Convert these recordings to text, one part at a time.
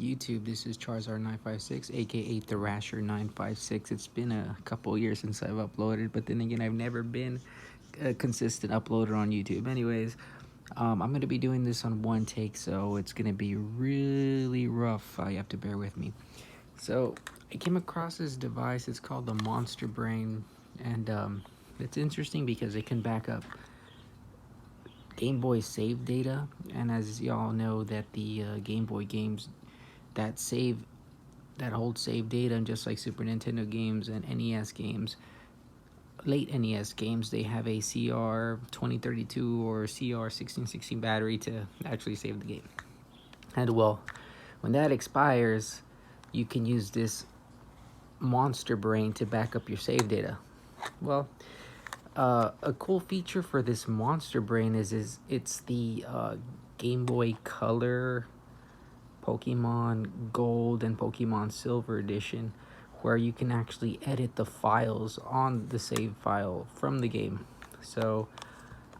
YouTube, this is Charizard956, aka Thrasher956. It's been a couple years since I've uploaded, but then again, I've never been a consistent uploader on YouTube. Anyways, I'm going to be doing this on one take, so it's going to be really rough. You have to bear with me. So, I came across this device. It's called the Monster Brain, and it's interesting because it can back up Game Boy save data, and as y'all know, that the Game Boy games that hold save data, and just like Super Nintendo games and NES games, late NES games, they have a CR2032 or CR1616 battery to actually save the game. And well, when that expires, you can use this Monster Brain to back up your save data. Well, a cool feature for this Monster Brain is it's the Game Boy Color, Pokemon Gold, and Pokemon Silver edition, where you can actually edit the files on the save file from the game. So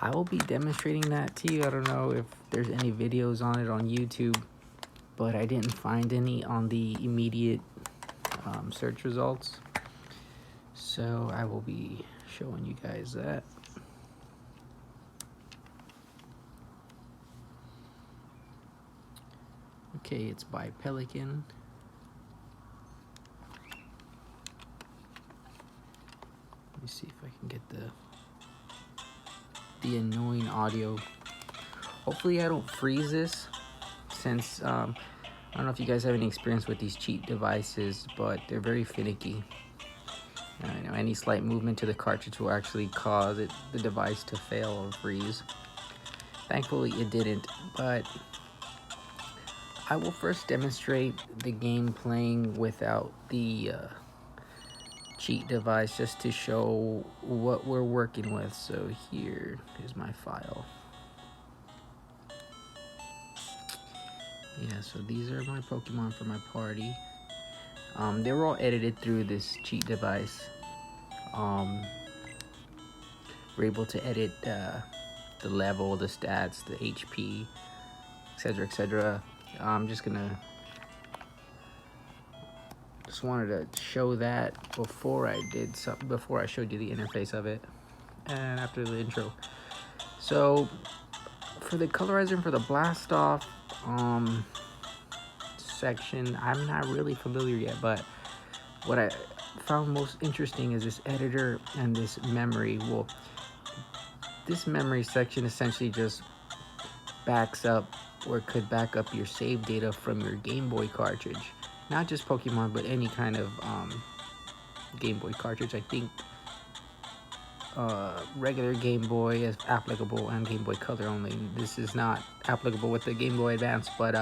I will be demonstrating that to you. I don't know if there's any videos on it on YouTube, but I didn't find any on the immediate search results. So I will be showing you guys that. Okay, it's by Pelican. Let me see if I can get the annoying audio. Hopefully I don't freeze this, since I don't know if you guys have any experience with these cheat devices, but they're very finicky. You know, any slight movement to the cartridge will actually cause the device to fail or freeze. Thankfully it didn't, but I will first demonstrate the game playing without the cheat device, just to show what we're working with. So here is my file. Yeah, so these are my Pokemon for my party. They were all edited through this cheat device. We're able to edit the level, the stats, the HP, etc., etc. I'm just wanted to show that before I showed you the interface of it, and after the intro. So for the colorizer and for the blast off section, I'm not really familiar yet, but what I found most interesting is this editor and this memory. Well, this memory section essentially just backs up, or could back up, your save data from your Game Boy cartridge. Not just Pokemon, but any kind of Game Boy cartridge. I think regular Game Boy is applicable, and Game Boy Color only. This is not applicable with the Game Boy Advance, but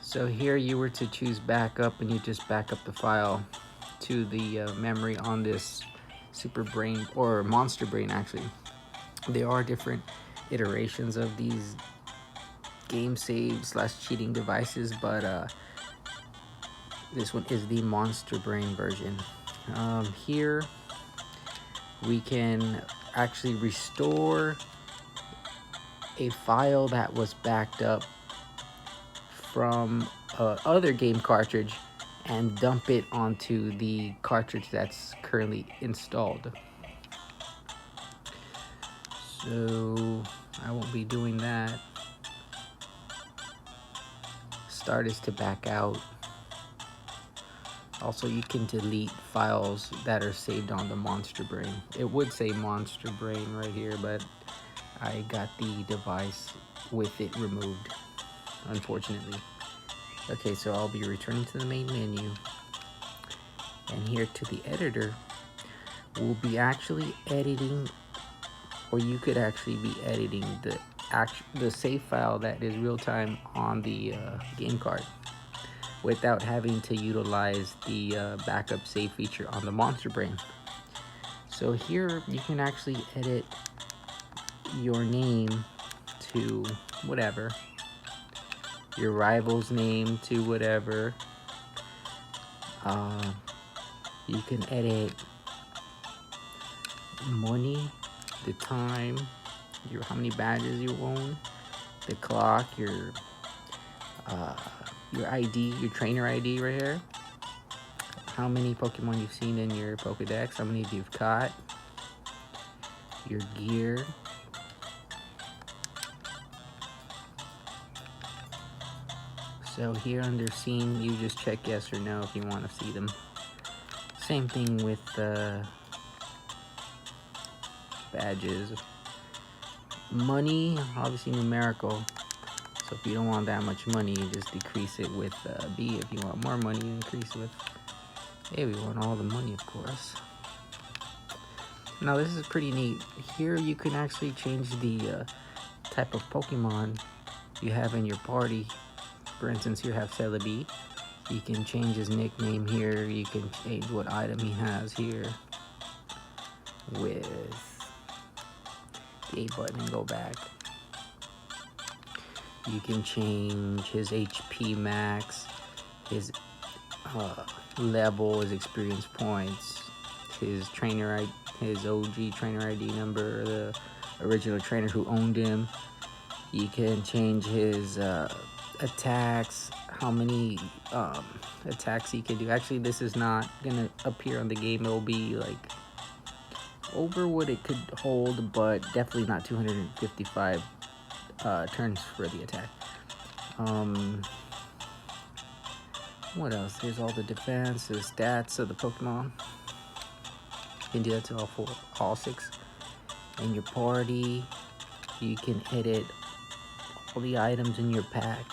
so here you were to choose backup, and you just back up the file to the memory on this Super Brain, or Monster Brain actually. There are different iterations of these game save / cheating devices, but this one is the Monster Brain version. Here we can actually restore a file that was backed up from other game cartridge and dump it onto the cartridge that's currently installed. So I won't be doing that. Start is to back out. Also, you can delete files that are saved on the Monster Brain. It would say Monster Brain right here, but I got the device with it removed, unfortunately. Okay, so I'll be returning to the main menu, and here to the editor. We'll be actually editing, or you could actually be editing the save file that is real time on the game card, without having to utilize the backup save feature on the Monster Brain. So here you can actually edit your name to whatever, your rival's name to whatever. You can edit money, the time, how many badges you own, the clock, your your ID, your trainer ID right here. How many Pokemon you've seen in your Pokedex, how many you've caught, your gear, so here under scene, you just check yes or no if you want to see them. Same thing with badges. Money, obviously numerical, so if you don't want that much money, you just decrease it with B. If you want more money, you increase with A. We want all the money, of course. Now this is pretty neat. Here you can actually change the type of Pokemon you have in your party. For instance, here you have Celebi. You can change his nickname here. You can change what item he has here with the A button and go back. You can change his HP max, his level, his experience points, his trainer ID, his OG trainer ID number, the original trainer who owned him. You can change his attacks, how many attacks he can do. Actually, this is not gonna appear on the game. It'll be like over what it could hold, but definitely not 255 turns for the attack. What else? There's all the defense, the stats of the Pokemon. You can do that to all 6. In your party, you can edit all the items in your pack.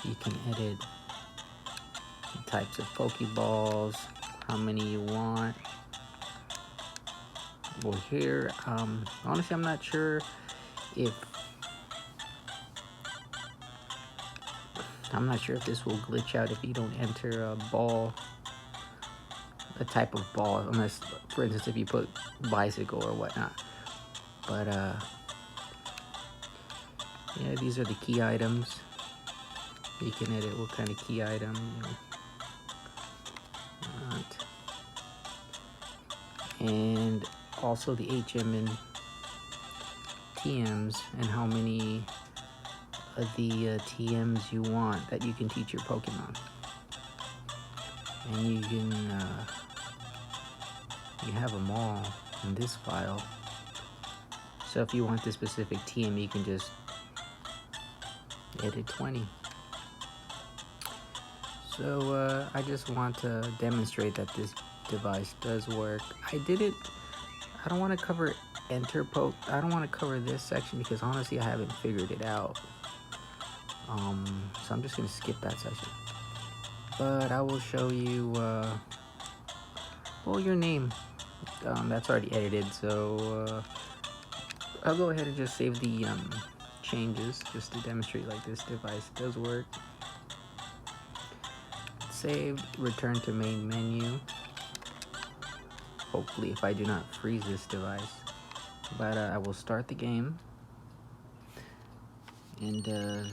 You can edit the types of Pokeballs, how many you want. Well, here, honestly, I'm not sure if this will glitch out if you don't enter a ball, a type of ball, unless, for instance, if you put bicycle or whatnot. But yeah, these are the key items. You can edit what kind of key item you want. And also the HM and TMs, and how many of the TMs you want that you can teach your Pokemon. And you can you have them all in this file. So if you want this specific TM, you can just edit 20. So I just want to demonstrate that this device does work. I don't want to cover I don't want to cover this section because honestly I haven't figured it out. So I'm just going to skip that section. But I will show you, well, your name. That's already edited, so I'll go ahead and just save the changes just to demonstrate like this device does work. Save, return to main menu. Hopefully if I do not freeze this device. But I will start the game. And as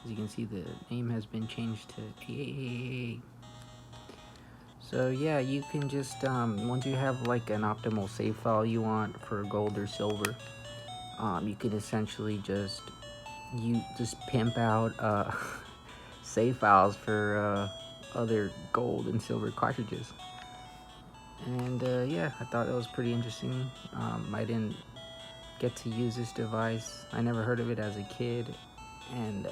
you can see, the name has been changed to 888. So yeah, you can just, once you have like an optimal save file you want for gold or silver, you can essentially just pimp out save files for other gold and silver cartridges. And yeah, I thought that was pretty interesting. I didn't get to use this device. I never heard of it as a kid, and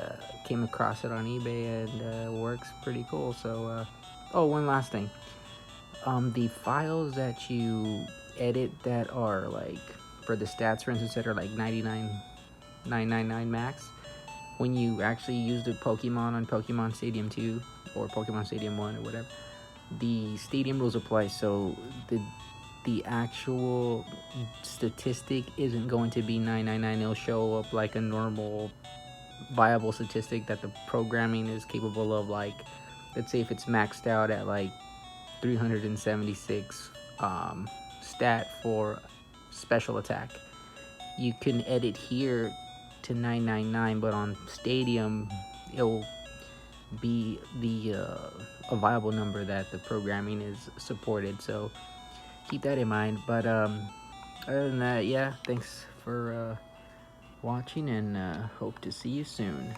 came across it on eBay, and works pretty cool. So oh, one last thing. The files that you edit that are like, for the stats for instance, that are like 99,999 max, when you actually use the Pokemon on Pokemon Stadium 2 or Pokemon Stadium 1 or whatever, the stadium rules apply. So the actual statistic isn't going to be 999. It'll show up like a normal viable statistic that the programming is capable of. Like, let's say if it's maxed out at like 376 stat for special attack, you can edit here to 999, but on Stadium it'll be a viable number that the programming is supported. So keep that in mind. But Other than that, yeah, thanks for watching, and hope to see you soon.